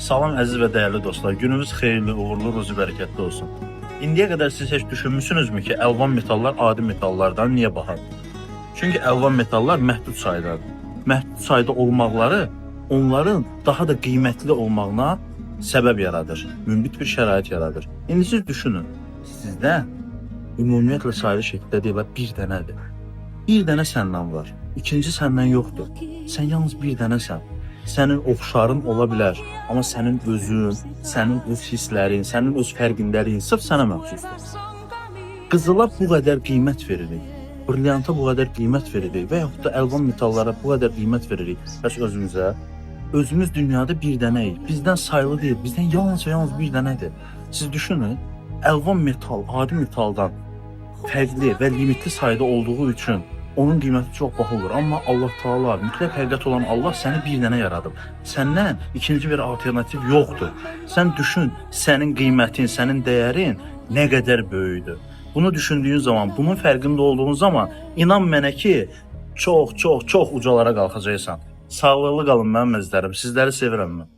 Salam əziz və dəyərli dostlar, gününüz xeyirli, uğurlu, ruzi bərəkətli olsun. İndiyə qədər siz heç düşünmüsünüzmü ki, əlvan metallar adi metallardan niyə bahadır? Çünki əlvan metallar məhdud saydadır. Məhdud sayda olmaqları onların daha da qiymətli olmağına səbəb yaradır, münbit bir şərait yaradır. İndi siz düşünün, sizdə ümumiyyətlə sayılı şəkildə deyil, bir dənədir. Bir dənə səndən var, ikinci səndən yoxdur. Sən yalnız bir dənəsən. Sənin oxşarın ola bilər, amma sənin özün, sənin öz hisslərin, sənin öz fərqindəliyin sırf sənə məxsusdur. Qızıla bu qədər qiymət veririk, brilyanta bu qədər qiymət veririk və yaxud da əlvan metallara bu qədər qiymət veririk. Bəs özümüzə, özümüz dünyada bir dənəyik, bizdən sayılı deyil, bizdən yalnız bir dənədir. Siz düşünün, əlvan metal, adi metaldan fərqli və limitli sayda olduğu üçün onun qiyməti çox baha olur. Amma Allah Taala, mütləq həqiqət olan Allah səni bir dənə yaradıb. Səndən ikinci bir alternativ yoxdur. Sən düşün, sənin qiymətin, sənin dəyərin nə qədər böyükdür. Bunu düşündüyün zaman, bunun fərqində olduğun zaman inan mənə ki, çox ucalara qalxacaqsan. Sağlıqlı qalın mənim əzizlərim. Sizləri sevirəm mən.